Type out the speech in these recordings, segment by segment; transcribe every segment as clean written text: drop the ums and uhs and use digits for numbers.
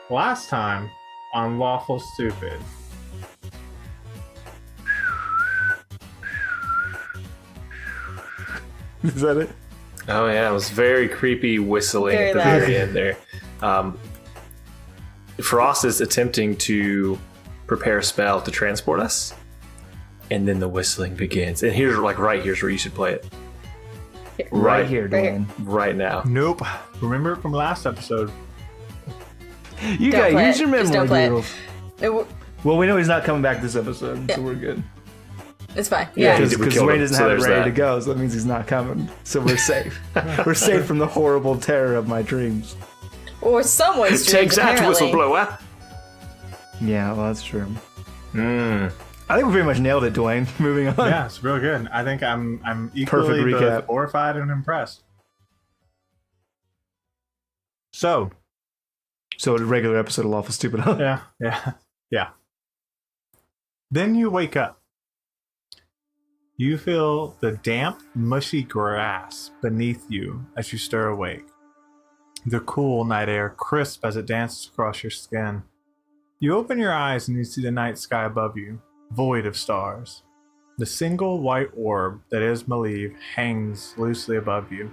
last time on Lawful Stupid. Is that it? Oh yeah, it was very creepy whistling Very at the loud. very end there. Frost is attempting to prepare a spell to transport us, and then the whistling begins. And here's here's where you should play it. Right here, Right here. Dwayne. Right now. Nope. Remember it from last episode. You Don't guys, play use it. your Just memory don't play it. doodles. Well, we know he's not coming back this episode, so we're good. It's fine. Yeah, Yeah. he- Because we killed Dwayne him, doesn't so have it there's ready that. to go, so that means he's not coming. So we're safe. We're safe from the horrible terror of my dreams. Or someone's Take dreams, that, apparently. whistleblower. Yeah, well, that's true. Mm. I think we pretty much nailed it, Dwayne. Moving on. Yeah, it's real good. I think I'm equally Perfect recap. both horrified and impressed. So, So a regular episode of Lawful Stupid, huh? yeah. Then you wake up. You feel the damp, mushy grass beneath you as you stir awake. The cool night air crisp as it dances across your skin. You open your eyes and you see the night sky above you, void of stars. The single white orb that is Malieve hangs loosely above you,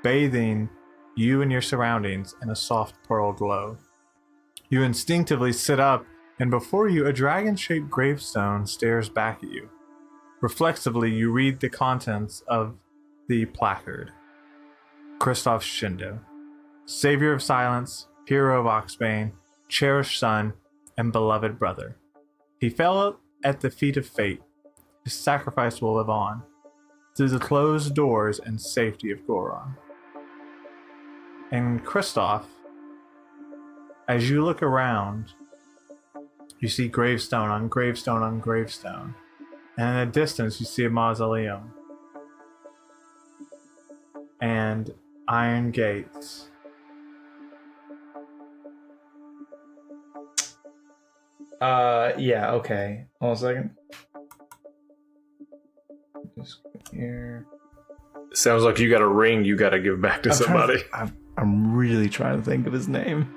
bathing you and your surroundings in a soft pearl glow. You instinctively sit up, and before you, a dragon-shaped gravestone stares back at you. Reflexively, you read the contents of the placard. Kristoff Shindo, savior of silence, hero of Oxbane, cherished son, and beloved brother. He fell at the feet of fate. His sacrifice will live on, through the closed doors and safety of Goarahn. And Kristoff, as you look around, you see gravestone on gravestone on gravestone. And in the distance, you see a mausoleum. And iron gates. Yeah, okay. Hold on a second. Just go here. Sounds like you got a ring you got to give back to somebody. I'm really trying to think of his name.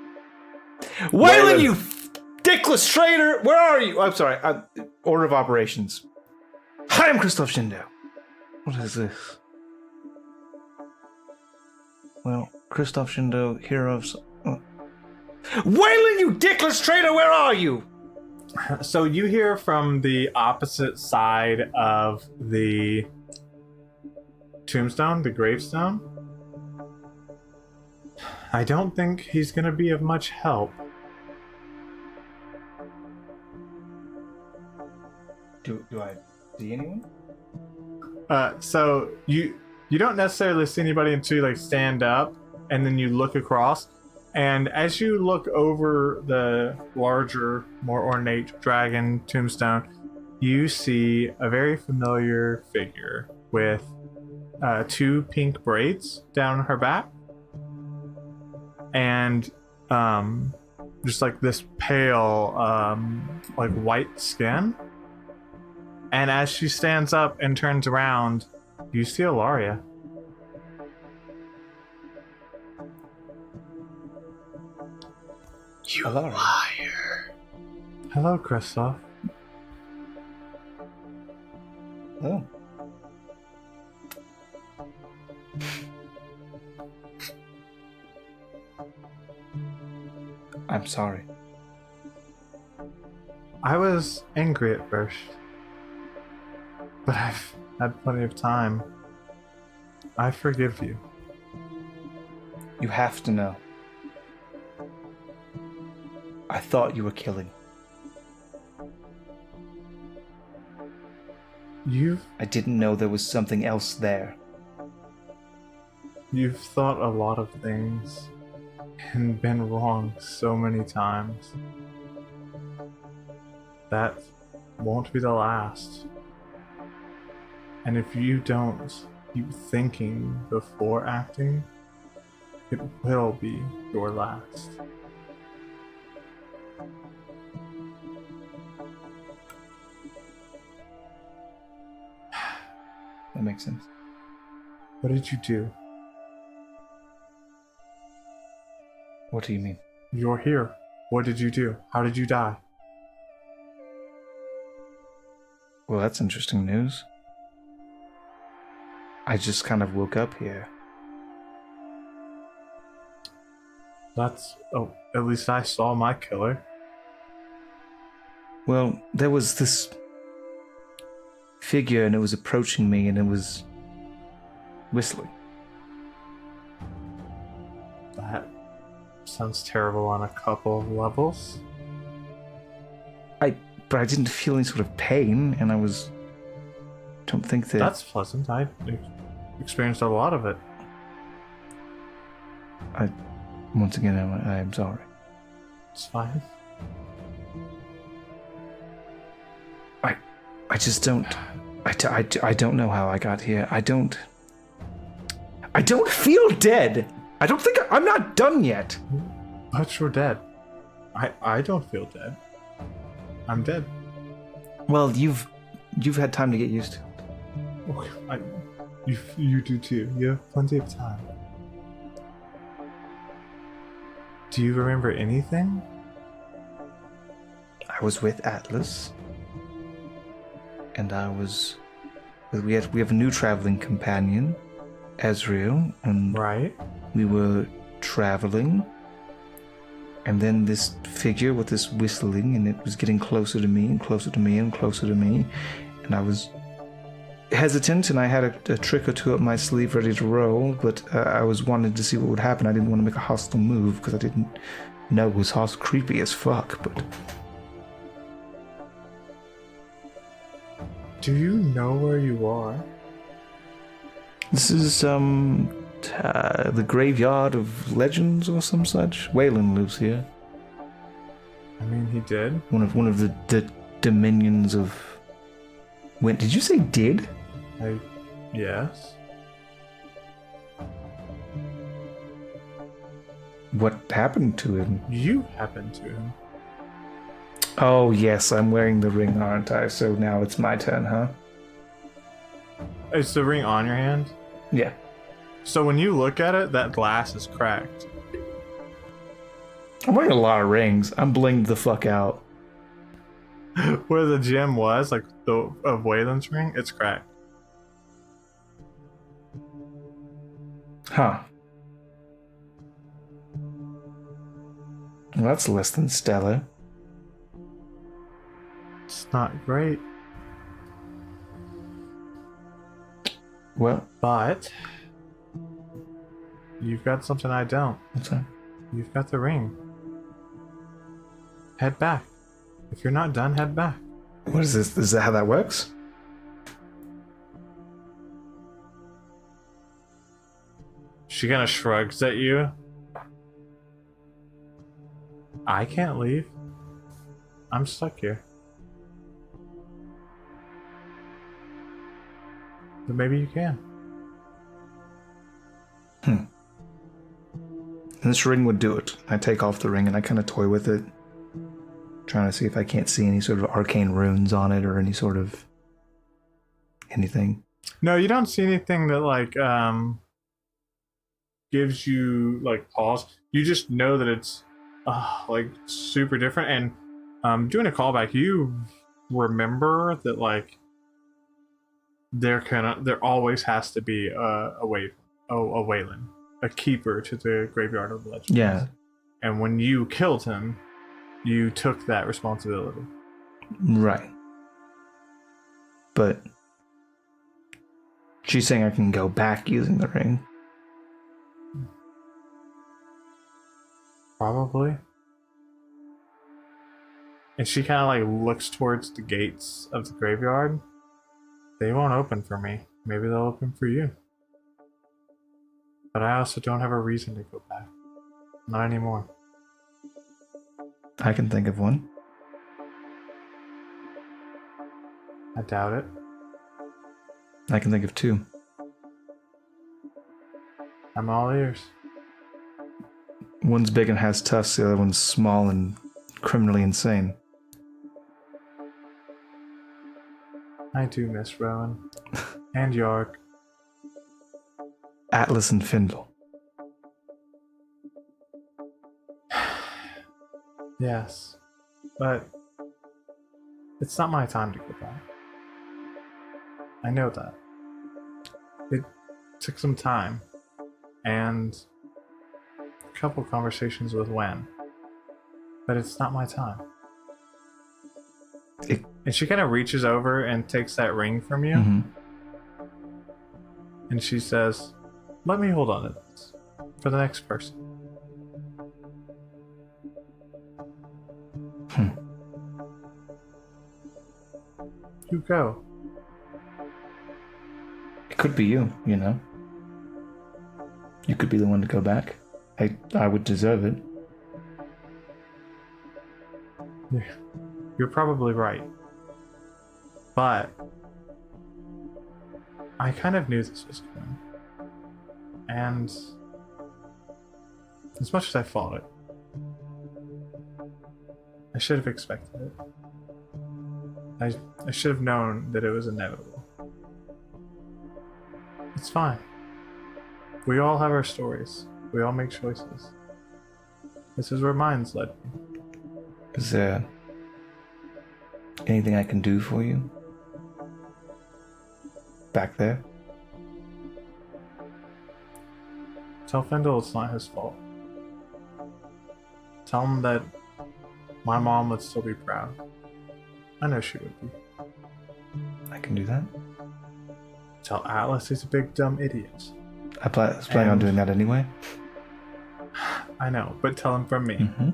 Waylon, you dickless traitor! Where are you? I'm sorry. Order of operations. Hi, I'm Kristoff Shindo. What is this? Well, Kristoff Shindo, hero of... Waylon, you dickless traitor! Where are you? So you hear from the opposite side of the tombstone, the gravestone. I don't think he's going to be of much help. Do I see anyone? So you don't necessarily see anybody until you stand up, and then you look across. And as you look over the larger, more ornate dragon tombstone, you see a very familiar figure with 2 pink braids down her back, and just this pale, white skin. And as she stands up and turns around, you see Ilaria. You liar. Hello, Kristoff. Oh. I'm sorry. I was angry at first, but I've had plenty of time. I forgive you. You have to know. I thought you were killing. I didn't know there was something else there. You've thought a lot of things and been wrong so many times. That won't be the last. And if you don't keep thinking before acting, it will be your last. That makes sense. What did you do? What do you mean? You're here. What did you do? How did you die? Well, that's interesting news. I just kind of woke up here. That's... Oh, at least I saw my killer. Well, there was this figure and it was approaching me and it was whistling. That sounds terrible on a couple of levels. But I didn't feel any sort of pain, and don't think that... That's pleasant. I experienced a lot of it. Once again, I am sorry. It's fine. I just don't... I don't know how I got here. I don't feel dead! I don't think... I'm not done yet! But you're dead. I don't feel dead. I'm dead. Well, you've had time to get used to it. You do too. You have plenty of time. Do you remember anything? I was with Atlas. And we have a new traveling companion, Ezreal, and Right. we were traveling. And then this figure with this whistling, and it was getting closer to me and closer to me and closer to me. And I was hesitant, and I had a trick or two up my sleeve ready to roll, but I was wanting to see what would happen. I didn't want to make a hostile move because I didn't know it was creepy as fuck, but... Do you know where you are? This is, the Graveyard of Legends or some such. Waylon lives here. I mean, he did. One of the dominions of... When did you say did? Yes. What happened to him? You happened to him. Oh, yes, I'm wearing the ring, aren't I? So now it's my turn, huh? Is the ring on your hand? Yeah. So when you look at it, that glass is cracked. I'm wearing a lot of rings. I'm blinged the fuck out. Where the gem was, like of Waylon's ring, it's cracked. Huh. Well, that's less than stellar. It's not great. Well, But you've got something I don't. what's that? You've got the ring. Head back. If you're not done, head back. What is this? Is that how that works? She kind of shrugs at you. I can't leave. I'm stuck here. But maybe you can. And this ring would do it. I take off the ring and I kind of toy with it, trying to see if I can't see any sort of arcane runes on it or any sort of anything. No, you don't see anything that like gives you like pause. You just know that it's like super different. And doing a callback, you remember that like there always has to be a Waylon, a keeper to the Graveyard of Legends. Yeah. And when you killed him, you took that responsibility. Right. But she's saying I can go back using the ring. Probably. And she kind of like looks towards the gates of the graveyard. They won't open for me. Maybe they'll open for you. But I also don't have a reason to go back. Not anymore. I can think of one. I doubt it. I can think of two. I'm all ears. One's big and has tusks, the other one's small and criminally insane. I do miss Rowan. And Yark. Atlas and Findle. Yes, but it's not my time to go back. I know that. It took some time and a couple conversations with Wen, but it's not my time. And she kind of reaches over and takes that ring from you, and she says, "Let me hold on to this for the next person." You go. It could be you, you know. You could be the one to go back. I would deserve it. You're probably right. But I kind of knew this was coming. And as much as I fought it, I should have expected it. I should have known that it was inevitable. It's fine. We all have our stories. We all make choices. This is where mine's led me. Is there anything I can do for you? Back there? Tell Fendel it's not his fault. Tell him that my mom would still be proud. I know she would be. I can do that. Tell Atlas he's a big dumb idiot. I was planning on doing that anyway. I know, but tell him from me. Mm-hmm.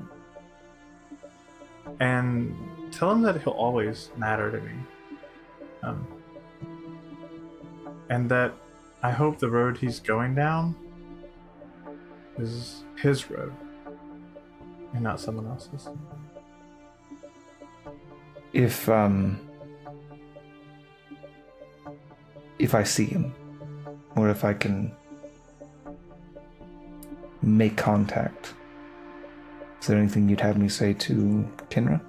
And tell him that he'll always matter to me. And that I hope the road he's going down is his road and not someone else's. If I see him, or if I can make contact, is there anything you'd have me say to Kinra?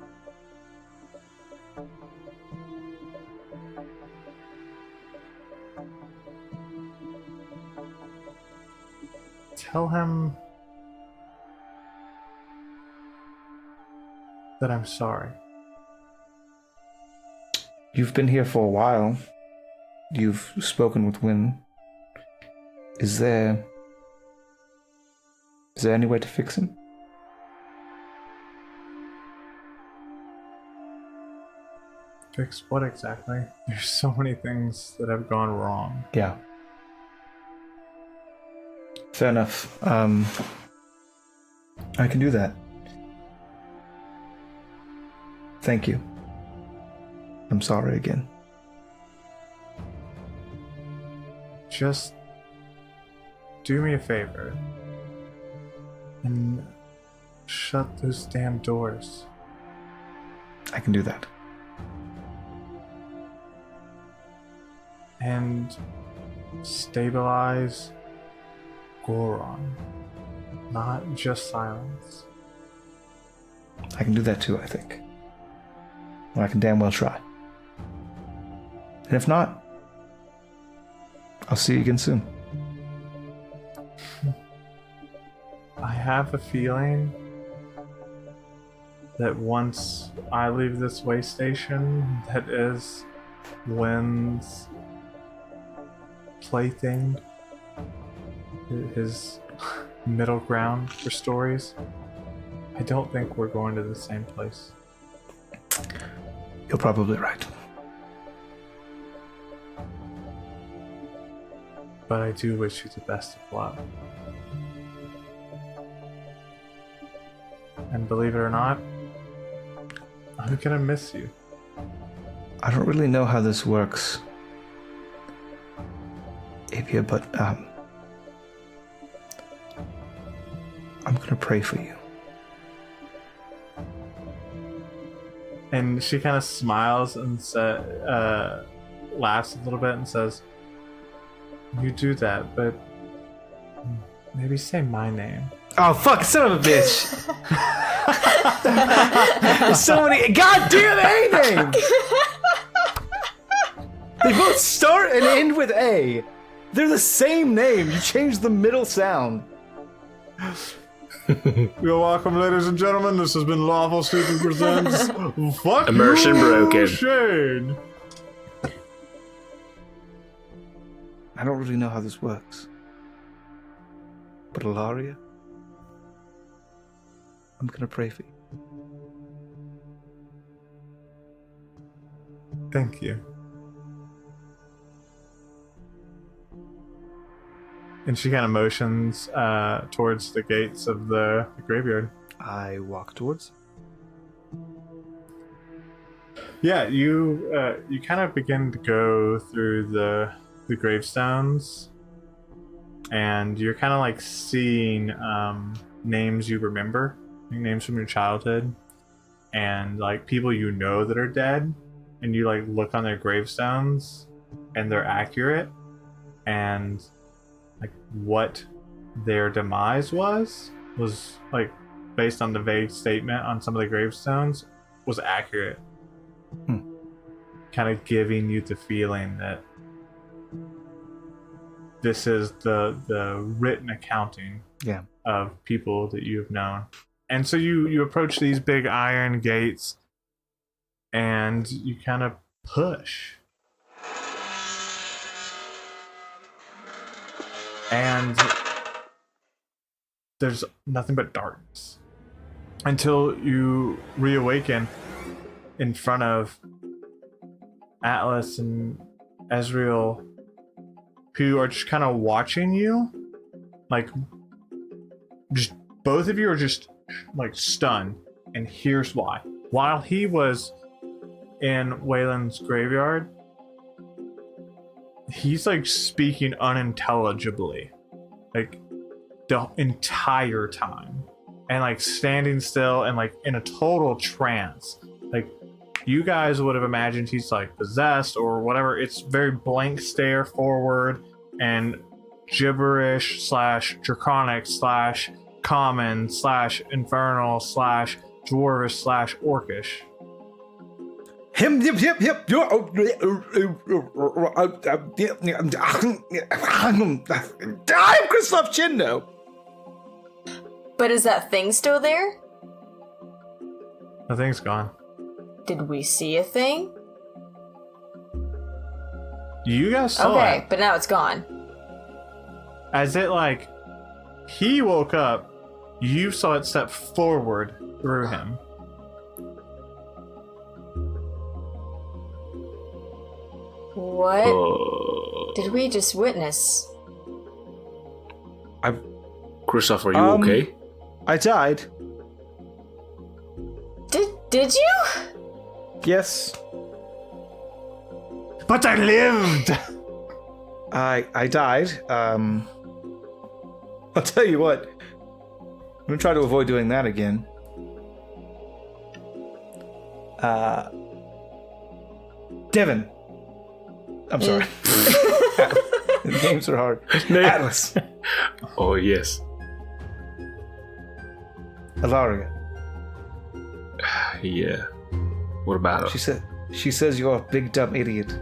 Tell him that I'm sorry. You've been here for a while. You've spoken with Wynn. Is there any way to fix him? Fix what exactly? There's so many things that have gone wrong. Yeah. Fair enough. I can do that. Thank you. I'm sorry again. Just do me a favor and shut those damn doors. I can do that. And stabilize Goarahn, not just silence. I can do that too, I think. Well, I can damn well try. And if not, I'll see you again soon. I have a feeling that once I leave this way station, that is Wynn's plaything, his middle ground for stories. I don't think we're going to the same place. You're probably right. But I do wish you the best of luck. And believe it or not, I'm gonna miss you. I don't really know how this works, Apia, but I'm gonna pray for you. And she kind of smiles and laughs a little bit and says, "You do that, but maybe say my name." Oh, fuck, son of a bitch! There's so many goddamn A names! They both start and end with A. They're the same name. You change the middle sound. You're welcome, ladies and gentlemen. This has been Lawful Stupid Presents Fuck Immersion You, broken. Shane. I don't really know how this works. But Ilaria, I'm gonna pray for you. Thank you. And she kind of motions towards the gates of the graveyard. I walk towards. Yeah, you kind of begin to go through the gravestones, and you're kind of like seeing names you remember, like names from your childhood, and like people you know that are dead, and you like look on their gravestones, and they're accurate, and like what their demise was like based on the vague statement on some of the gravestones was accurate. Kind of giving you the feeling that this is the written accounting of people that you've known. And so you approach these big iron gates and you kind of push. And there's nothing but darkness until you reawaken in front of Atlas and Ezreal, who are just kind of watching you. Like, just both of you are just like stunned, and here's why. While he was in Waylon's graveyard, he's like speaking unintelligibly, like the entire time, and like standing still and like in a total trance. Like, you guys would have imagined he's like possessed or whatever. It's very blank stare forward and gibberish / draconic / common / infernal / dwarvish / orcish. Him, I'm Christoph Chindo. But is that thing still there? The thing's gone. Did we see a thing? You guys saw Okay, it. but now it's gone. As it like, he woke up, you saw it step forward through him. What did we just witness? Christoph, are you okay? I died. Did you? Yes. But I lived! I died. I'll tell you what. I'm gonna try to avoid doing that again. Devin. I'm sorry. Names are hard. Atlas. Oh, yes. Ilaria. Yeah. What about her? She says you're a big dumb idiot.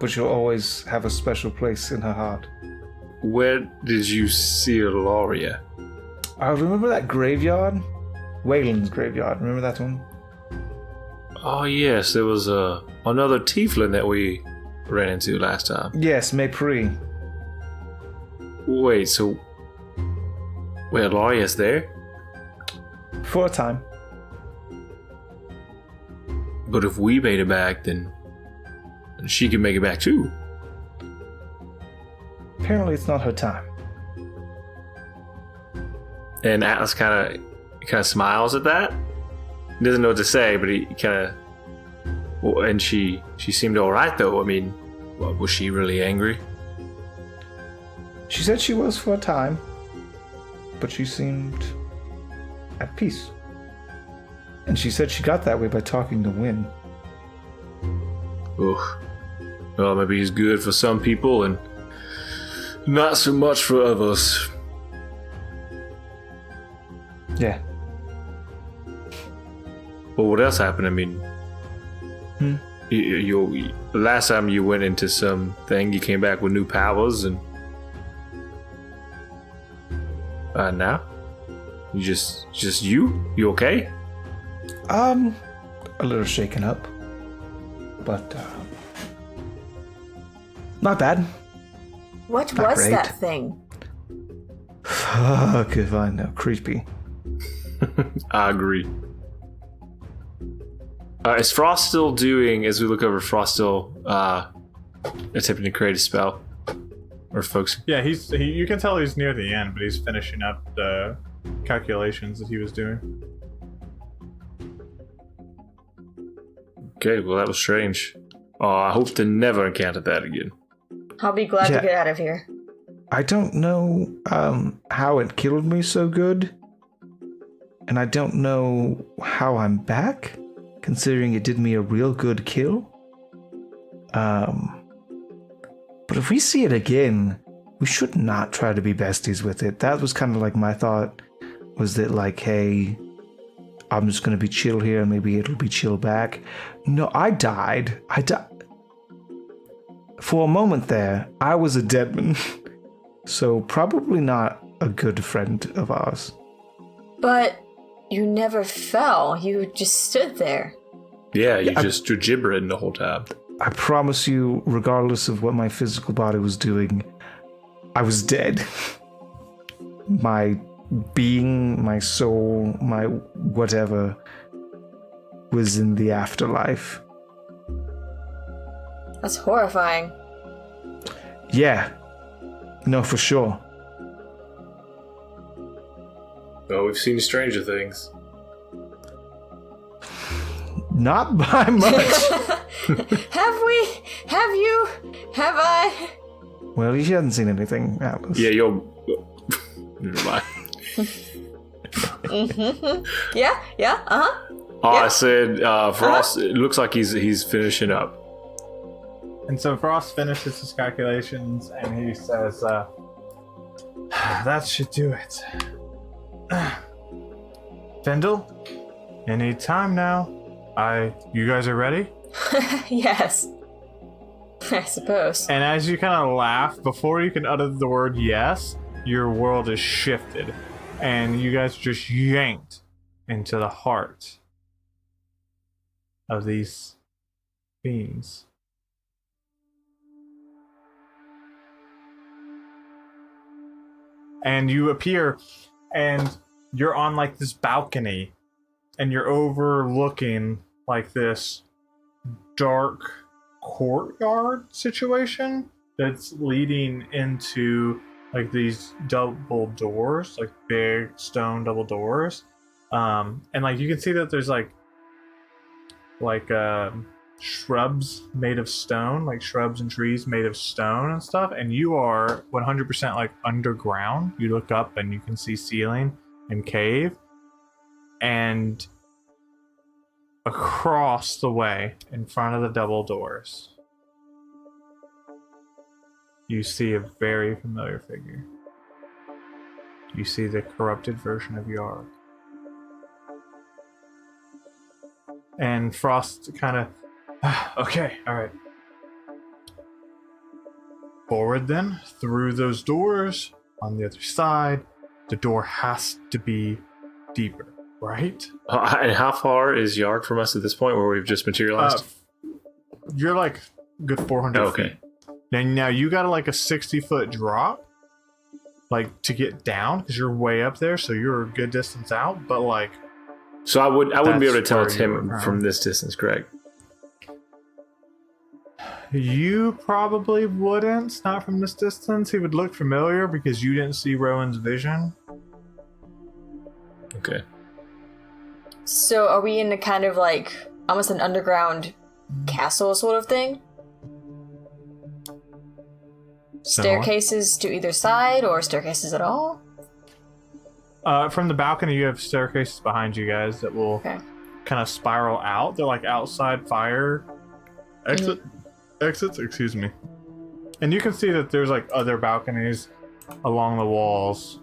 But you'll always have a special place in her heart. Where did you see Ilaria? I remember that graveyard? Waylon's graveyard. Remember that one? Oh, yes. There was another tiefling that we ran into last time. Yes, Maypri. Wait, so... Wait, Ilaria's there? For a time. But if we made it back, then she can make it back too. Apparently it's not her time. And Atlas kind of smiles at that. He doesn't know what to say, but he kind of... Well, and she seemed all right, though. I mean, was she really angry? She said she was for a time, but she seemed at peace. And she said she got that way by talking to Wynn. Ugh. Well, maybe he's good for some people and not so much for others. Yeah. Well, what else happened? I mean, you last time you went into something, you came back with new powers, and Now? You just you? You okay? A little shaken up, but not bad. What Not was great. that thing? Fuck if I know. Creepy. I agree. Is Frost still doing, as we look over, Frost still attempting to create a spell? Or folks? Yeah, you can tell he's near the end, but he's finishing up the calculations that he was doing. Okay, well that was strange. I hope to never encounter that again. I'll be glad Yeah. to get out of here. I don't know how it killed me so good, and I don't know how I'm back, considering it did me a real good kill. But if we see it again, we should not try to be besties with it. That was kind of like my thought, was that like, hey, I'm just going to be chill here and maybe it'll be chill back. No, I died. For a moment there, I was a deadman. So probably not a good friend of ours. But you never fell. You just stood there. Yeah, you just were gibbering the whole time. I promise you, regardless of what my physical body was doing, I was dead. My being, my soul, my whatever was in the afterlife. That's horrifying. Yeah. No, for sure. Well, we've seen stranger things. Not by much. Have we? Have you? Have I? Well, you hadn't seen anything, Atlas. Yeah, you're... Never mind. Yeah, uh-huh. I said, Frost, it looks like he's finishing up. And so Frost finishes his calculations and he says, that should do it. Fendel, any time now. You guys are ready? Yes. I suppose. And as you kind of laugh, before you can utter the word yes, your world is shifted. And you guys are just yanked into the heart of these beings. And you appear, and you're on like this balcony, and you're overlooking like this dark courtyard situation that's leading into like these double doors, like big stone double doors. And like you can see that there's like shrubs made of stone, like shrubs and trees made of stone and stuff, and you are 100% like underground. You look up and you can see ceiling and cave, and across the way in front of the double doors you see a very familiar figure. You see the corrupted version of Yarg. And Frost kind of, okay, all right. Forward then, through those doors, on the other side, the door has to be deeper, right? And how far is Yarg from us at this point where we've just materialized? You're like good 400 feet. Now you got like a 60-foot drop, like to get down, because you're way up there, so you're a good distance out, but like... So I wouldn't be able to tell where it's you him were from this distance, correct? You probably wouldn't, not from this distance. He would look familiar because you didn't see Rowan's vision. Okay. So are we in a kind of like almost an underground castle sort of thing? Staircases to either side, or staircases at all? From the balcony, you have staircases behind you guys that will kind of spiral out. They're like outside fire exits, excuse me. And you can see that there's like other balconies along the walls,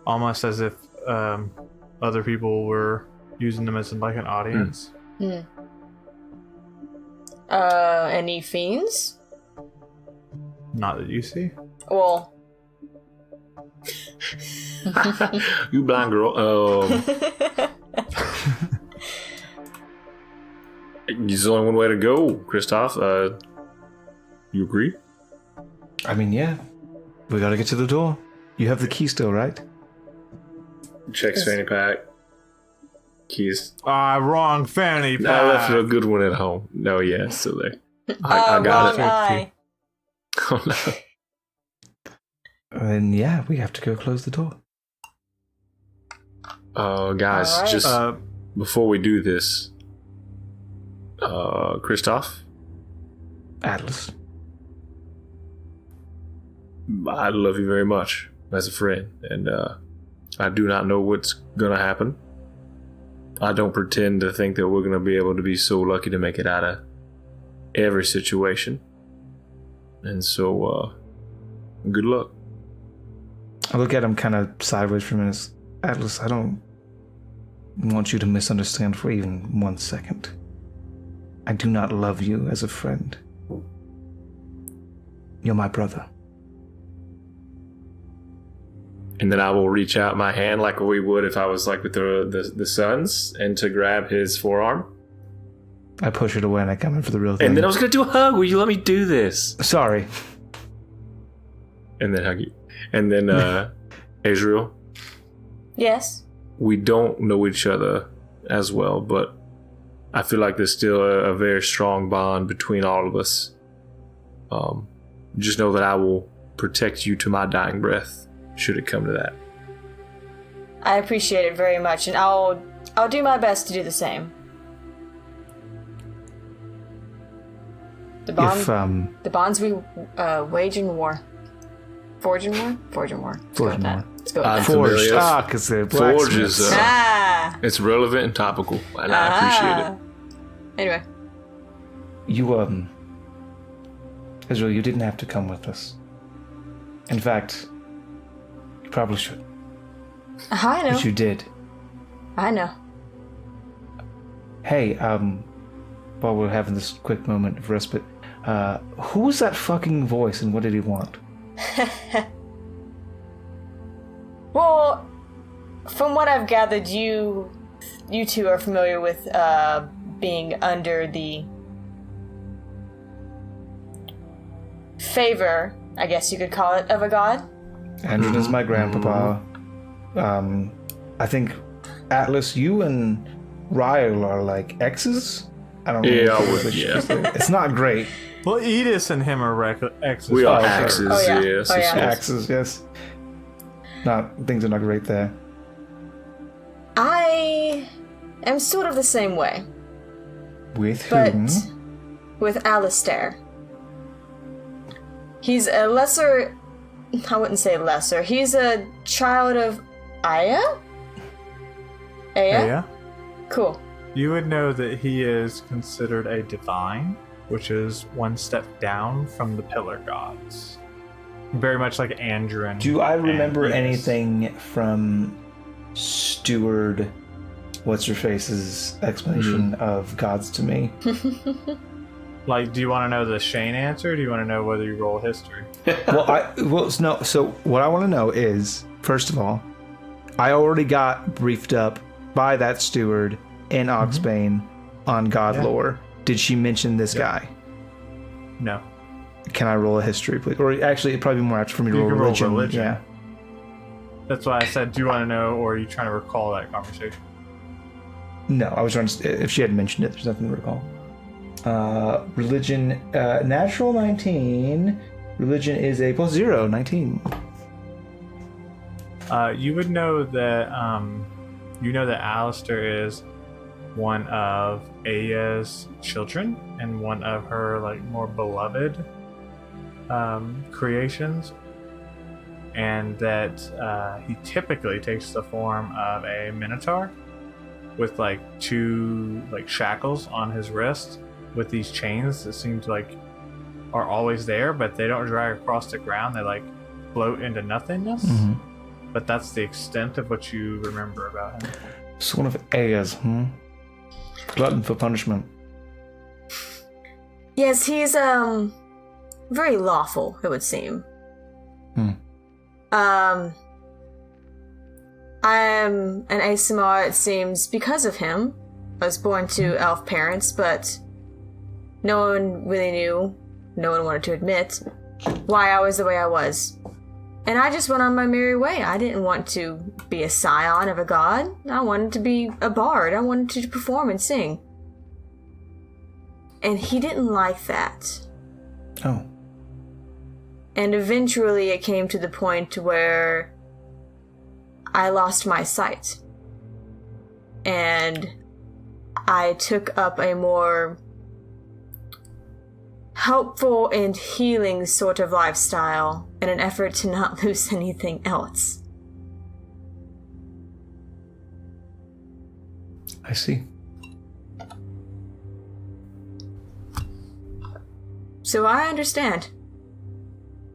almost as if other people were using them as like an audience. Any fiends? Not that you see. Well, You blind girl. There's only one way to go, Christoph. You agree? I mean, yeah. We gotta get to the door. You have the key still, right? Checks fanny pack. Keys. Wrong fanny pack. I left a good one at home. No, yeah, it's still there. I got wrong it. eye. Oh, no. And yeah, we have to go close the door. Guys, All right. just before we do this, Christoph, Atlas. I love you very much as a friend, and I do not know what's gonna happen. I don't pretend to think that we're gonna be able to be so lucky to make it out of every situation, and so good luck. I look at him kind of sideways for a minute. Atlas, I don't want you to misunderstand for even 1 second. I do not love you as a friend. You're my brother. And then I will reach out my hand like we would if I was like with the sons, and to grab his forearm. I push it away and I come in for the real thing. And then I was gonna do a hug. Will you let me do this? Sorry. And then hug you. And then Azriel, Yes. we don't know each other as well, but I feel like there's still a very strong bond between all of us. Just know that I will protect you to my dying breath, should it come to that. I appreciate it very much, and I'll do my best to do the same. The bonds we wage in war. Forge in war? Forge in war. Forge in war. Let's go with I'm that. Forged. familiar. Because they're Forge is blacksmiths. it's relevant and topical, and I appreciate it. Anyway. You, Israel, you didn't have to come with us. In fact, you probably should. I know. But you did. I know. Hey, while we're having this quick moment of respite, who's that fucking voice and what did he want? Well, from what I've gathered, you two are familiar with being under the favor, I guess you could call it, of a god. Andrew is my grandpapa. I think, Atlas, you and Ryle are like exes? I don't know. Yeah, I would, yeah. It's not great. Well, Edis and him are exes. We are okay. axes, Oh, yeah. yes. Oh, yeah. Axes, yes. Things are not great there. I am sort of the same way, With but whom? with Alistair. He's a lesser... I wouldn't say lesser. He's a child of Aya? Aya? Yeah. Cool. You would know that he is considered a divine, which is one step down from the pillar gods. Very much like Andrin. Do I remember and Edis. anything from Steward What's-Her-Face's explanation of gods to me? Like, do you want to know the Shane answer? Or do you want to know whether you roll history? So what I want to know is, first of all, I already got briefed up by that steward in Oxbane on god Yeah. lore. Did she mention this guy? No. Can I roll a history, please? Or actually, it'd probably be more apt for me to You roll can roll religion. religion. Yeah. That's why I said, do you want to know, or are you trying to recall that conversation? No, I was trying to. If she had mentioned it, there's nothing to recall. Religion, natural 19. Religion is a plus 0, 19. You would know that, Alistair is one of Aya's children and one of her, like, more beloved creations. And that he typically takes the form of a minotaur with, like, two, like, shackles on his wrist with these chains that seem to, like, are always there, but they don't drag across the ground. They, like, float into nothingness. Mm-hmm. But that's the extent of what you remember about him. So one of Aya's, glutton for punishment. Yes, he's very lawful, it would seem. I am an ASMR, it seems, because of him. I was born to elf parents, but no one really knew, no one wanted to admit, why I was the way I was. And I just went on my merry way. I didn't want to be a scion of a god. I wanted to be a bard. I wanted to perform and sing. And he didn't like that. Oh. And eventually it came to the point where I lost my sight. And I took up a more helpful and healing sort of lifestyle in an effort to not lose anything else. I see. So I understand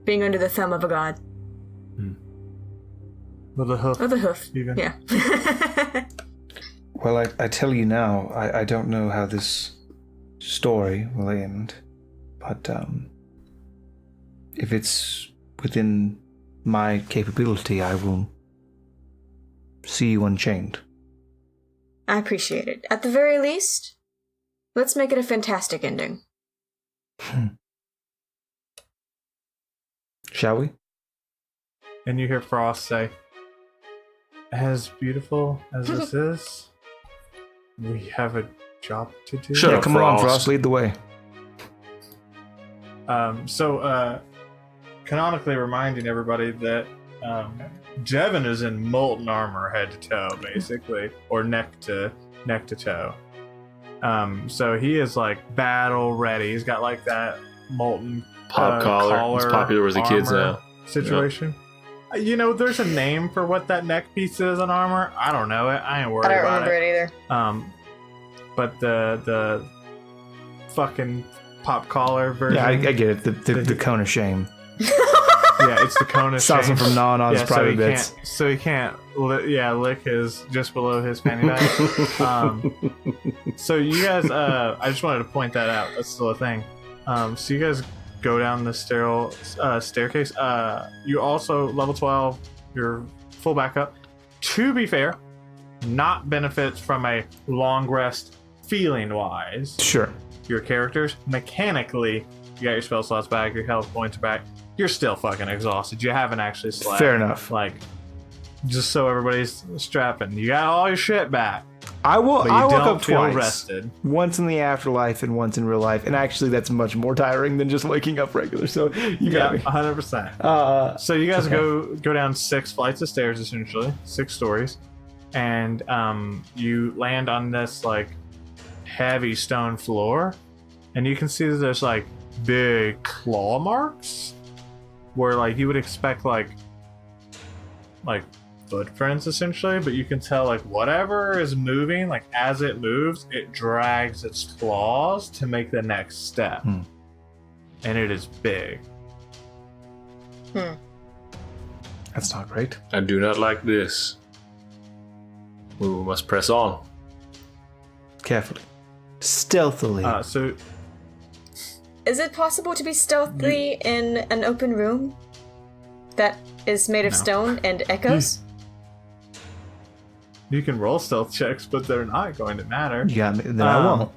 being under the thumb of a god. With a hoof. Or the hoof. Even. Yeah. Well, I tell you now, I don't know how this story will end, but if it's within my capability, I will see you unchained. I appreciate it. At the very least, let's make it a fantastic ending. Shall we? And you hear Frost say, as beautiful as this is, we have a job to do. Shut up, Come on, Frost. Frost, lead the way. Canonically reminding everybody that Devin is in molten armor head to toe, basically, or neck to toe. So he is like battle ready. He's got like that molten Pop collar. It's popular with the kids armor now. situation. You know, there's a name for what that neck piece is on armor. I don't know it. I ain't worried I don't about remember it either. But the fucking pop collar version. Yeah, I get it. The cone of shame. Yeah, it's the cone of Stops him shame. from gnawing on his so private he bits. can't. So he can't. Lick his just below his fanny bag. So you guys, I just wanted to point that out. That's still a thing. So you guys go down the staircase. You also level 12. You're full backup. To be fair, not benefits from a long rest feeling wise. Sure. Your characters mechanically, you got your spell slots back. Your health points are back. You're still fucking exhausted. You haven't actually slept. Fair enough. Like, just so everybody's strapping. You got all your shit back. I woke But you don't up feel twice. rested. Once in the afterlife and once in real life. And actually, that's much more tiring than just waking up regular. So you got me. 100%. So you guys go down 6 flights of stairs, essentially. 6 stories. And you land on this, like, heavy stone floor. And you can see that there's, like, big claw marks. Where, like, you would expect, like footprints, essentially. But you can tell, like, whatever is moving, like, as it moves, it drags its claws to make the next step. And it is big. That's not great. I do not like this. We must press on. Carefully. Stealthily. So Is it possible to be stealthy in an open room that is made of No. stone and echoes? you can roll stealth checks, but they're not going to matter. You got me. Then I won't.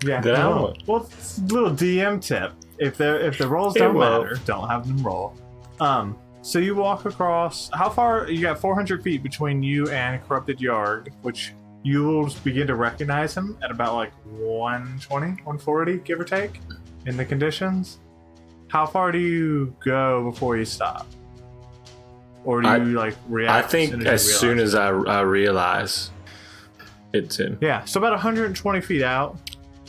Yeah, Then I well, won't. well, it's a little DM tip. If the rolls It don't will. matter, don't have them roll. So you walk across. How far? You got 400 feet between you and Corrupted Yard, which you will begin to recognize him at about like 120, 140, give or take, in the conditions. How far do you go before you stop? Or do you like react? I think as soon as I realize it's him. Yeah, so about 120 feet out,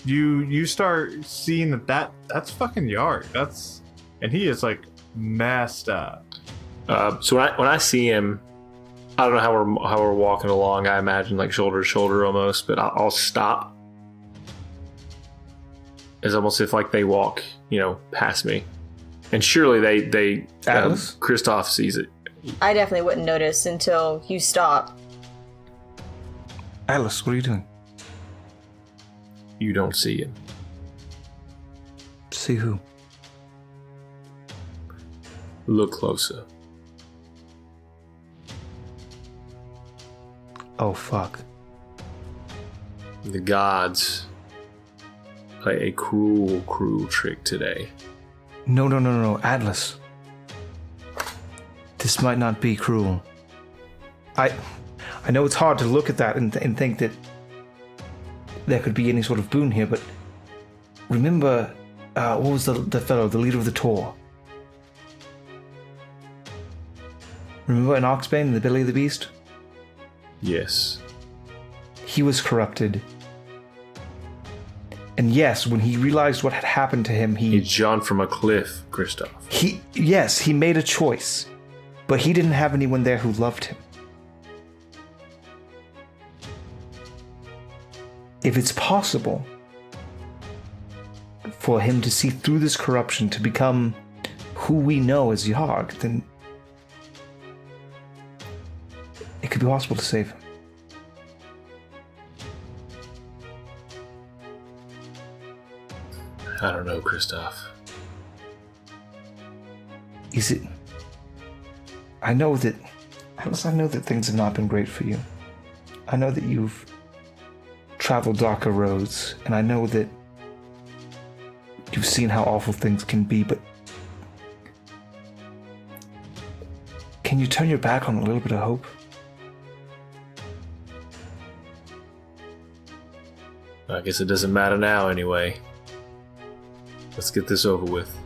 you start seeing that's fucking Yard. And he is like messed up. So when I see him, I don't know how we're walking along. I imagine like shoulder to shoulder almost, but I'll stop. It's almost if like they walk, past me, and surely they Atlas? Kristoff sees it. I definitely wouldn't notice until you stop. Atlas, what are you doing? You don't see him. See who? Look closer. Oh, fuck. The gods play a cruel, cruel trick today. No, Atlas. This might not be cruel. I know it's hard to look at that and think that there could be any sort of boon here, but remember, what was the fellow, the leader of the tour? Remember an Oxbane in the belly of the beast? Yes. He was corrupted. And yes, when he realized what had happened to him, He jumped from a cliff, Kristoff. he made a choice, but he didn't have anyone there who loved him. If it's possible for him to see through this corruption to become who we know as Yarg, then it could be possible to save him. I don't know, Kristoff. Is it? I know that things have not been great for you. I know that you've traveled darker roads, and I know that you've seen how awful things can be, but can you turn your back on a little bit of hope? I guess it doesn't matter now anyway. Let's get this over with.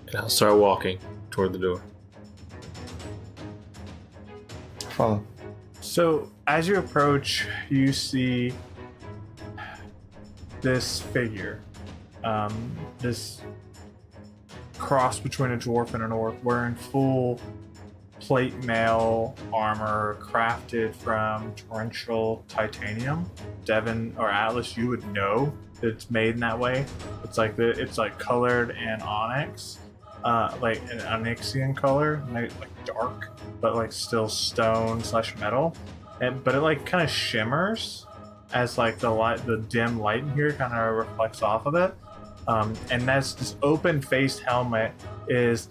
And I'll start walking toward the door. Follow. So, as you approach, you see this figure. This cross between a dwarf and an orc, wearing full plate mail armor crafted from torrential titanium. Devin or Atlas, you would know that it's made in that way. It's like colored in onyx, like an onyxian color, like dark, but like still stone / metal. But it like kind of shimmers as like the dim light in here kind of reflects off of it. And that's this open-faced helmet is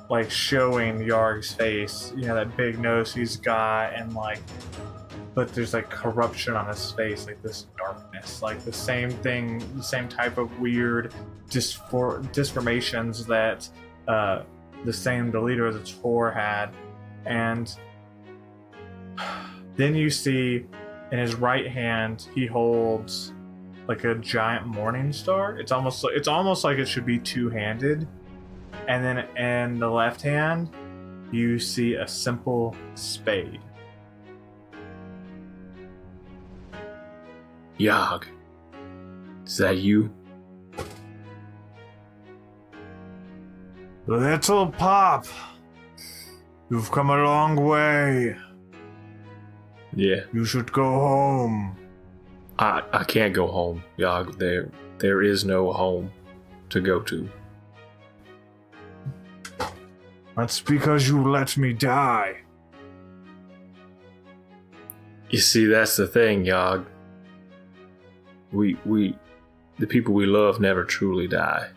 like showing Yarg's face, that big nose he's got, and but there's like corruption on his face, like this darkness, like the same thing, the same type of weird disformations that the leader of the tour had. And then you see in his right hand he holds like a giant morning star. It's almost like it should be two-handed. And then in the left hand, you see a simple spade. Yarg, is that you? Little Pop, you've come a long way. Yeah. You should go home. I can't go home, Yarg. There is no home to go to. That's because you let me die. You see, that's the thing, Yarg. The people we love never truly die.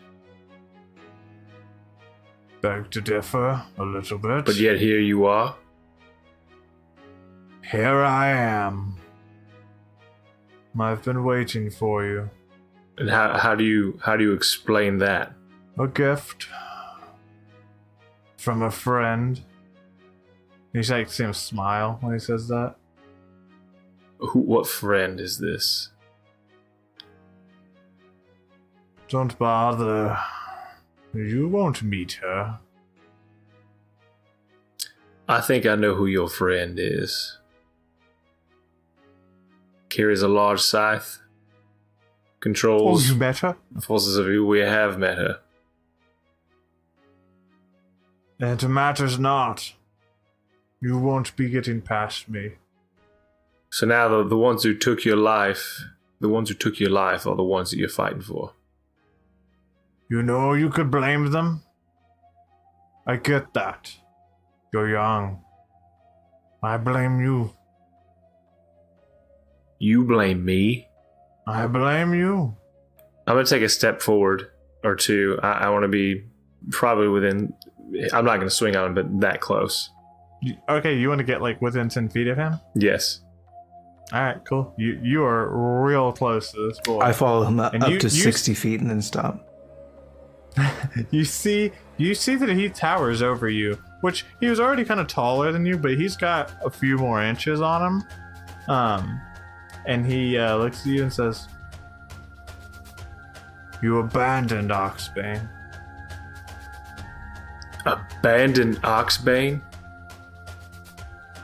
Beg to differ a little bit. But yet here you are. Here I am. I've been waiting for you. And how do you explain that? A gift from a friend. He like seems to smile when he says that. What friend is this? Don't bother. You won't meet her. I think I know who your friend is. Carries a large scythe. Controls you met her? forces of evil. We have met her. It matters not. You won't be getting past me. So now the ones who took your life, are the ones that you're fighting for. You know you could blame them. I get that. You're young. I blame you. You blame me? I blame you. I'm going to take a step forward or two. I want to be probably within I'm not going to swing on him, but that close. Okay, you want to get like within 10 feet of him? Yes. All right, cool. You are real close to this boy. I follow him up And to 60 feet and then stop. You see that he towers over you, which he was already kind of taller than you, but he's got a few more inches on him. And he looks at you and says, "You abandoned Oxbane." Abandoned Oxbane?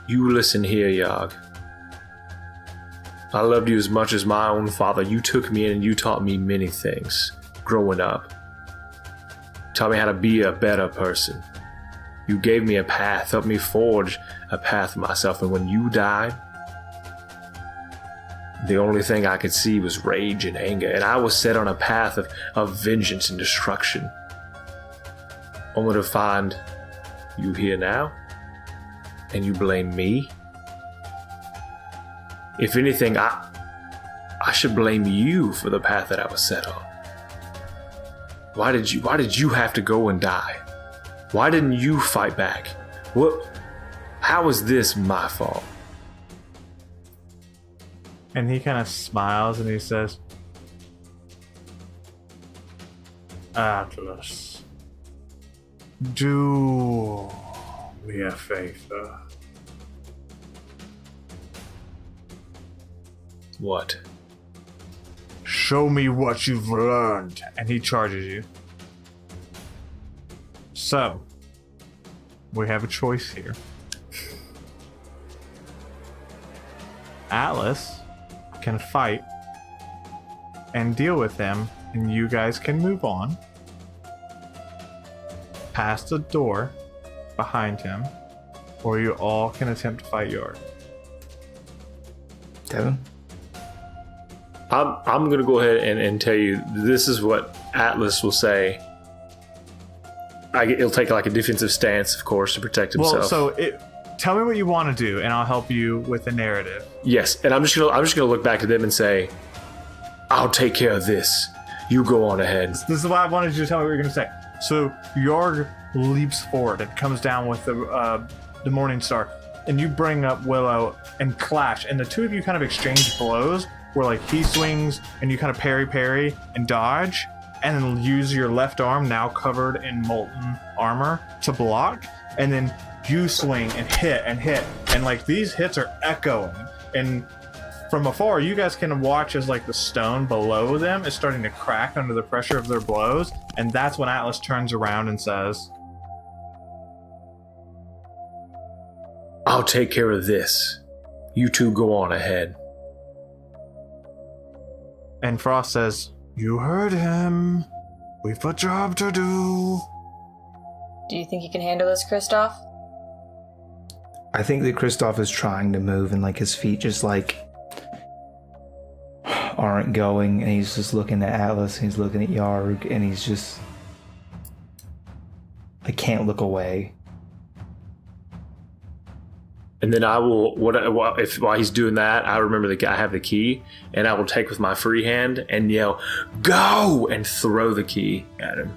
You listen here, Yarg. I loved you as much as my own father. You took me in and you taught me many things growing up. Taught me how to be a better person. You gave me a path, helped me forge a path for myself, and when you died, the only thing I could see was rage and anger, and I was set on a path of vengeance and destruction. Only to find you here now, and you blame me? If anything, I should blame you for the path that I was set on. Why did you have to go and die? Why didn't you fight back? How is this my fault? And he kind of smiles and he says, "Atlas, do me a favor." What? "Show me what you've learned." And he charges you. So, we have a choice here. Atlas can fight and deal with him, and you guys can move on past the door behind him, or you all can attempt to fight Yard. Devin? I'm going to go ahead and tell you, this is what Atlas will say. He'll take like a defensive stance, of course, to protect himself. Well, tell me what you want to do, and I'll help you with the narrative. Yes, and I'm just gonna look back at them and say, "I'll take care of this. You go on ahead." This is why I wanted you to tell me what you're going to say. So Yarg leaps forward and comes down with the Morning Star, and you bring up Willow and clash, and the two of you kind of exchange blows, where like he swings and you kind of parry and dodge, and then use your left arm, now covered in molten armor, to block, and then you swing and hit, and like these hits are echoing, and from afar you guys can watch as like the stone below them is starting to crack under the pressure of their blows, and that's when Atlas turns around and says, "I'll take care of this. You two go on ahead." and Frost says, "You heard him. We've a job to do." Do you think you can handle this, Kristoff? I think that Kristoff is trying to move and like his feet just like aren't going, and he's just looking at Atlas, and he's looking at Yarg, and he's just, I can't look away. And then I will, while he's doing that, I remember I have the key, and I will take with my free hand and yell, "Go!" and throw the key at him.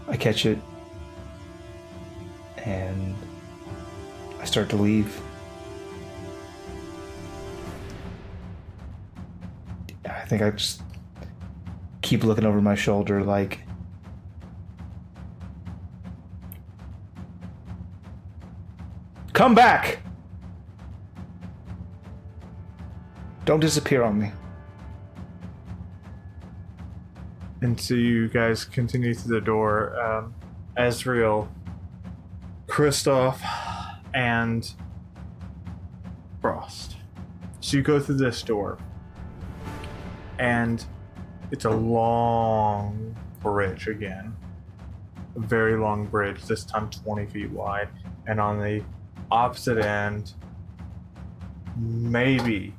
I catch it, and I start to leave. I think I just keep looking over my shoulder like, come back! Don't disappear on me. And so you guys continue through the door. Ezreal, Kristoff, and Frost. So you go through this door, and it's a long bridge again. A very long bridge, this time 20 feet wide. And on the opposite end, maybe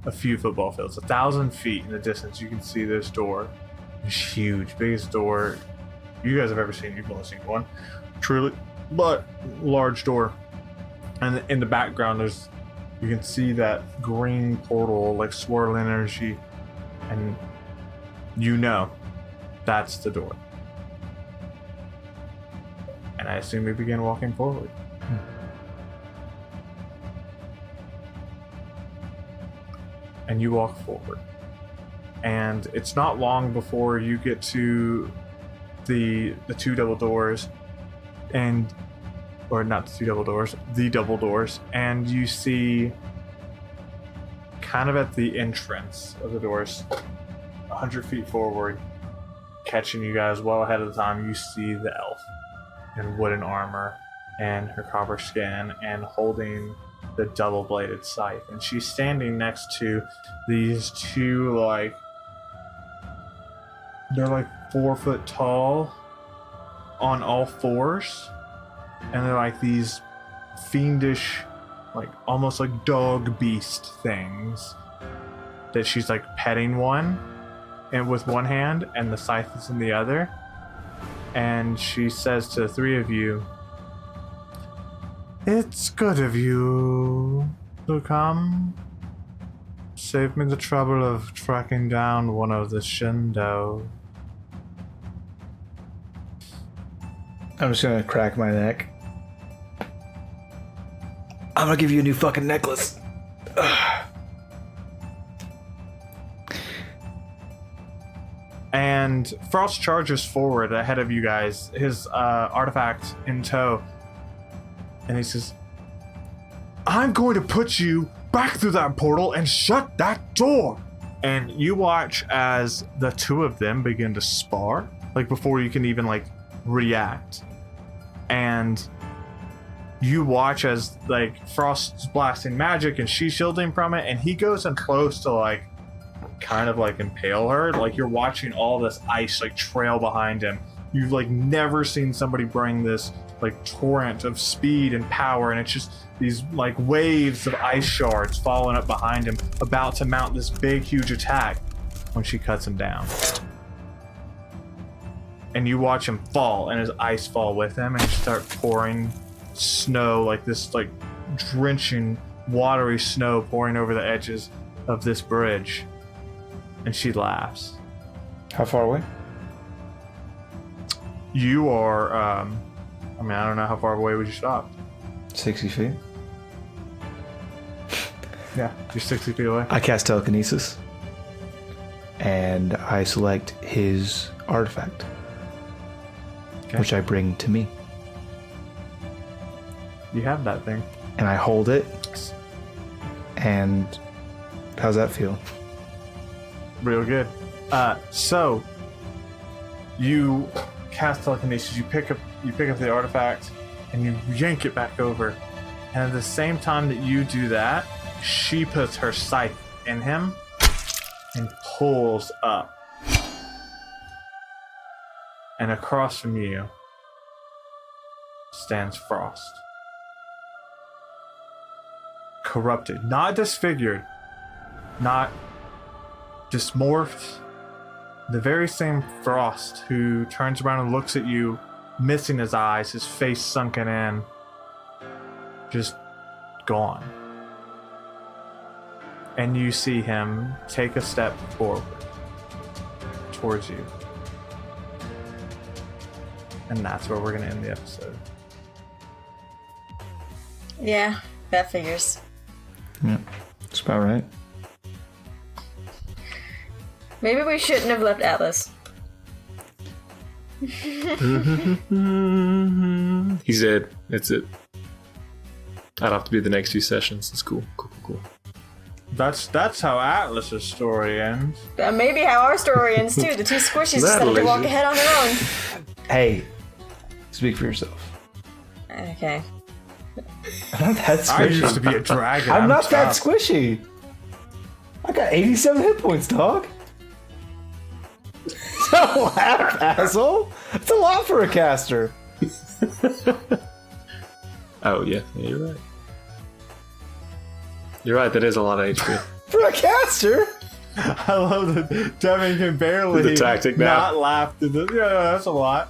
a few football fields, 1,000 feet in the distance, you can see this door. It's huge, biggest door you guys have ever seen. You've only seen one, truly, but large door. And in the background, you can see that green portal, like swirl energy, and you know that's the door. I assume we begin walking forward. And you walk forward. And it's not long before you get to the two double doors, or not the two double doors, the double doors, and you see kind of at the entrance of the doors, 100 feet forward, catching you guys well ahead of the time, you see the elf in wooden armor and her copper skin and holding the double-bladed scythe. And she's standing next to these two, like, they're like 4 foot tall on all fours. And they're like these fiendish, like almost like dog beast things that she's like petting one and with one hand and the scythe is in the other. And she says to the three of you, "It's good of you to come. Save me the trouble of tracking down one of the Shindo." I'm just gonna crack my neck. I'm gonna give you a new fucking necklace. Ugh. And Frost charges forward ahead of you guys, his artifact in tow. And he says, "I'm going to put you back through that portal and shut that door." And you watch as the two of them begin to spar, like before you can even like react. And you watch as like Frost's blasting magic and she's shielding from it, and he goes in close to like kind of like impale her. Like you're watching all this ice like trail behind him. You've like never seen somebody bring this like torrent of speed and power, and it's just these like waves of ice shards falling up behind him, about to mount this big huge attack when she cuts him down. And you watch him fall and his ice fall with him, and you start pouring snow, like this like drenching watery snow pouring over the edges of this bridge. And she laughs. How far away? You are I don't know how far away would you stop? 60 feet. Yeah, you're 60 feet away. I cast telekinesis. And I select his artifact. Okay. Which I bring to me. You have that thing. And I hold it. And how's that feel? Real good. So you cast telekinesis, you pick up the artifact and you yank it back over. And at the same time that you do that, she puts her scythe in him and pulls up. And across from you stands Frost. Corrupted, not disfigured, not dismorphed. The very same Frost who turns around and looks at you, missing his eyes, his face sunken in, just gone. And you see him take a step forward towards you. And that's where we're going to end the episode. Yeah, that figures. Yeah, that's about right. Maybe we shouldn't have left Atlas. He's dead. That's it. I'd have to be the next few sessions. It's cool. Cool. That's how Atlas's story ends. Maybe how our story ends too. The two squishies decided to walk ahead on their own. Hey, speak for yourself. Okay. I'm not that squishy. I used to be a dragon. I'm not that tough. squishy. I got 87 hit points, dog. Don't laugh, asshole. It's a lot for a caster. Oh, yeah, you're right. You're right, that is a lot of HP. For a caster? I love that Devin can barely The tactic now. not laugh. Yeah, that's a lot.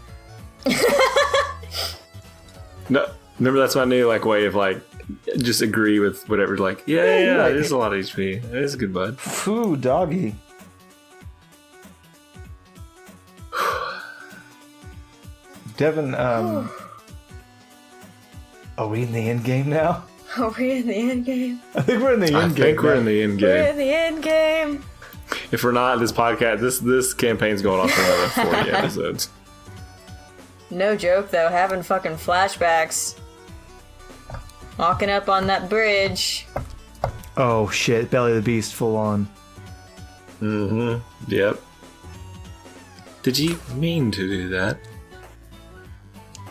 No, remember that's my new way of just agree with whatever. Yeah, it is a lot of HP. It is good, bud. Foo, doggy. Devin, Are we in the end game now? Are we in the end game? I think we're in the end game. I think we're in the end We're game. in the end game. If we're not, this podcast, this campaign's going on for another 40 episodes. No joke though, having fucking flashbacks. Walking up on that bridge. Oh shit, Belly of the Beast full on. Mm-hmm. Yep. Did you mean to do that?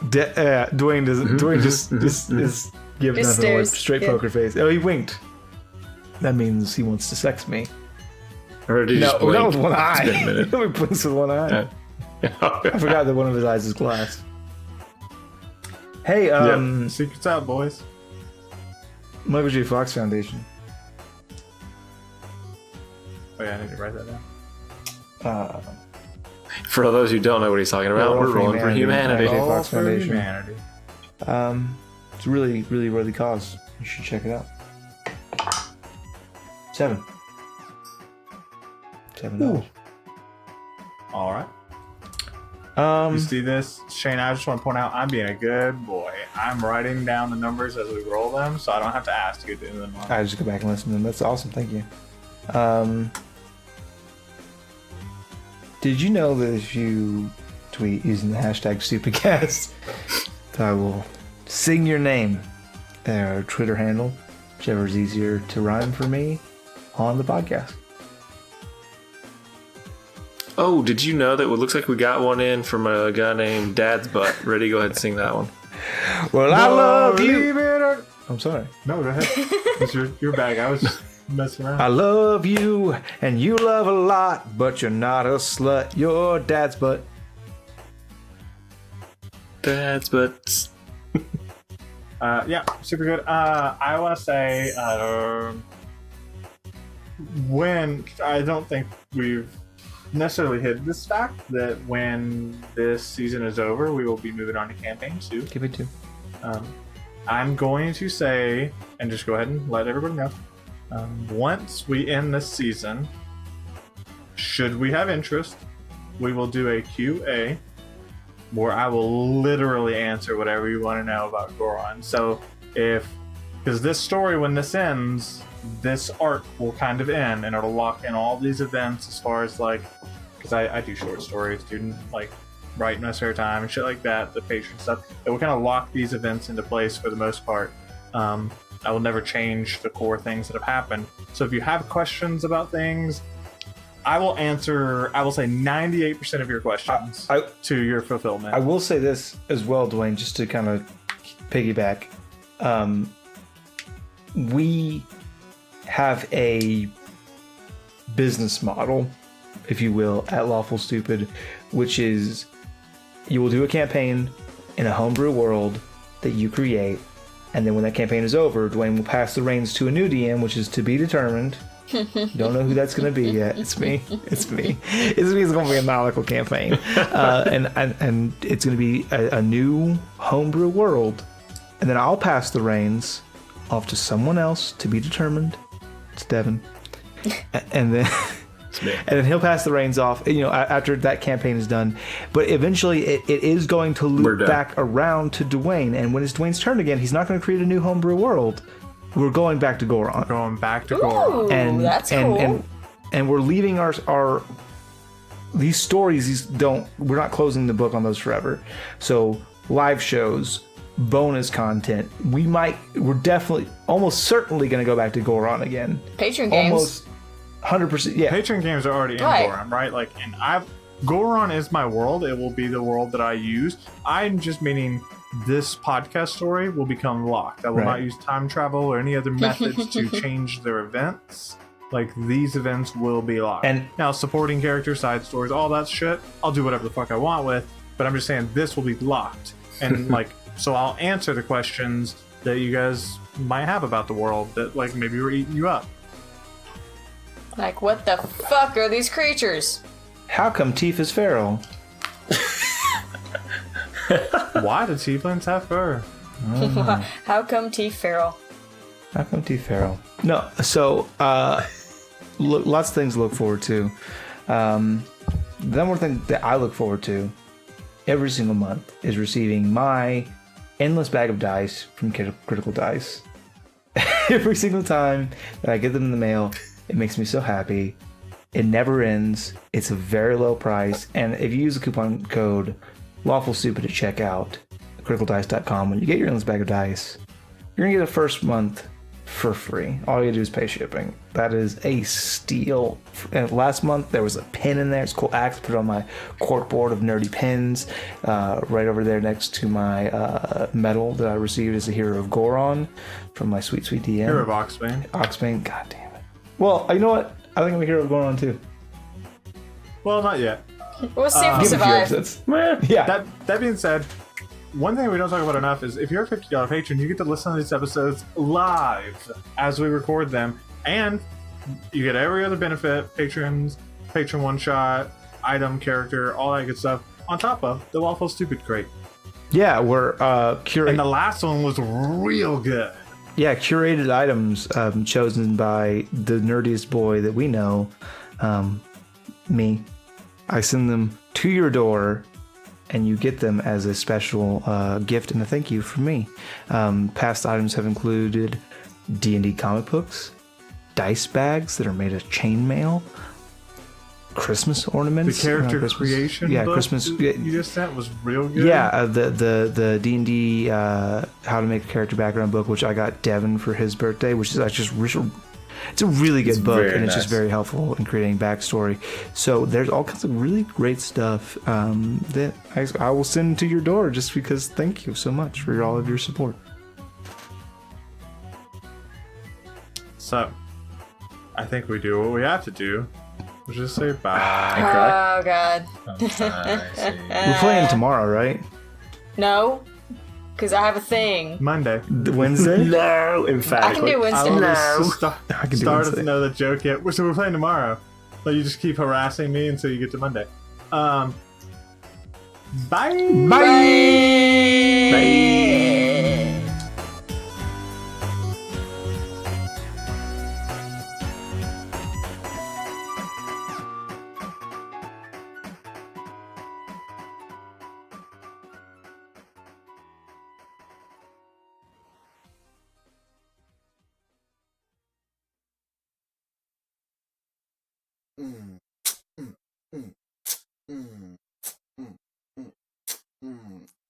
Dwayne doesn't. Dwayne just is giving Just nothing away. stares. Straight Yeah. poker face. Oh, he winked. That means he wants to sex me. Or did you just blink? That was one eye. It's been a minute. He blinks with one eye. I forgot that one of his eyes is glass. Hey, Secrets out, boys. Michael J. Fox Foundation. Oh yeah, I need to write that down. For those who don't know what he's talking about, Roll we're for rolling for humanity. humanity. All Fox for Foundation. humanity. It's a really, really worthy cause. You should check it out. 7. $7. All right. Um, You see this, Shane? I just want to point out, I'm being a good boy. I'm writing down the numbers as we roll them, so I don't have to ask you at the end of the month. I just go back and listen to them. That's awesome. Thank you. Did you know that if you tweet using the hashtag Supercast, that I will sing your name, our Twitter handle, whichever is easier to rhyme for me, on the podcast? Oh, did you know that it looks like we got one in from a guy named Dad's Butt? Ready? Go ahead and sing that one. Well, I love you. Leave it or- I'm sorry. No, go ahead. It's your bag. I was just messing around. I love you, and you love a lot, but you're not a slut. You're Dad's butt. Dad's Butt. Yeah, super good. I want to say when I don't think we've necessarily hid this fact that when this season is over, we will be moving on to campaign 2. Give it 2. I'm going to say, and just go ahead and let everybody know, once we end this season, should we have interest, we will do a QA where I will literally answer whatever you want to know about Goarahn. So because this story, when this ends, this arc will kind of end, and it'll lock in all these events as far as like, because I do short stories, dude, like write in my spare time and shit like that, the Patreon stuff. It will kind of lock these events into place for the most part. I will never change the core things that have happened. So if you have questions about things, I will answer, I will say 98% of your questions to your fulfillment. I will say this as well, Dwayne, just to kind of piggyback. We have a business model, if you will, at Lawful Stupid, which is you will do a campaign in a homebrew world that you create, and then when that campaign is over, Dwayne will pass the reins to a new DM, which is to be determined. Don't know who that's going to be yet. It's me. It's me. It's going to be a nautical campaign, and it's going to be a new homebrew world, and then I'll pass the reins off to someone else to be determined. It's Devin, and then he'll pass the reins off. You know, after that campaign is done. But eventually, it is going to loop back around to Dwayne, and when it's Dwayne's turn again, he's not going to create a new homebrew world. We're going back to Goarahn. Going back to Goarahn. And that's cool. And we're leaving our these stories. We're not closing the book on those forever. So live shows, bonus content. We're definitely, almost certainly going to go back to Goarahn again. Patreon games. Almost 100%. Yeah. Patreon games are already in Goarahn, right? Like, and Goarahn is my world. It will be the world that I use. I'm just meaning this podcast story will become locked. I will not use time travel or any other methods to change their events. Like, these events will be locked. And now, supporting characters, side stories, all that shit, I'll do whatever the fuck I want with. But I'm just saying this will be locked. And like, so I'll answer the questions that you guys might have about the world that like maybe were eating you up. Like, what the fuck are these creatures? how come Teef is feral? Why do tieflings have fur? How come T feral? How come Teef feral? No, so lots of things to look forward to. The number one thing that I look forward to every single month is receiving my endless bag of dice from Critical Dice. Every single time that I get them in the mail, it makes me so happy. It never ends. It's a very low price. And if you use the coupon code LawfulStupid at checkout, criticaldice.com, when you get your endless bag of dice, you're going to get the first month for free. All you do is pay shipping. That is a steal. And last month, there was a pin in there. It's a cool axe. Put it on my corkboard of nerdy pins, right over there next to my medal that I received as a Hero of Goarahn from my sweet DM. Hero of Oxbane. Oxbane, god damn it. Well, you know what? I think I'm a Hero of Goarahn too. Well, not yet. We'll see if we Give it a few survive. episodes. Yeah. That being said, one thing we don't talk about enough is if you're a $50 patron, you get to listen to these episodes live as we record them, and you get every other benefit: patron one shot, item, character, all that good stuff. On top of the Lawful Stupid crate. Yeah, we're And curating. the last one was real good. Yeah, curated items chosen by the nerdiest boy that we know, me. I send them to your door, and you get them as a special gift and a thank you from me. Past items have included D&D comic books, dice bags that are made of chainmail, Christmas ornaments. The character Christmas, creation yeah, book Christmas. you just sent was real good. Yeah, the D&D How to Make a Character Background book, which I got Devin for his birthday, which is actually it's a really good book, and it's just very helpful in creating backstory. So there's all kinds of really great stuff that I will send to your door just because thank you so much for all of your support. So, I think we do what we have to do. We'll just say bye. Oh god. We're playing tomorrow, right? No, because I have a thing. Monday. Wednesday? No, I emphatically. can do Wednesday. I can do Started Wednesday. to know the joke yet. So we're playing tomorrow. So you just keep harassing me until you get to Monday. Bye. Bye. Bye.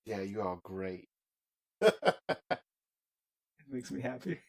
Yeah, you are great. It makes me happy.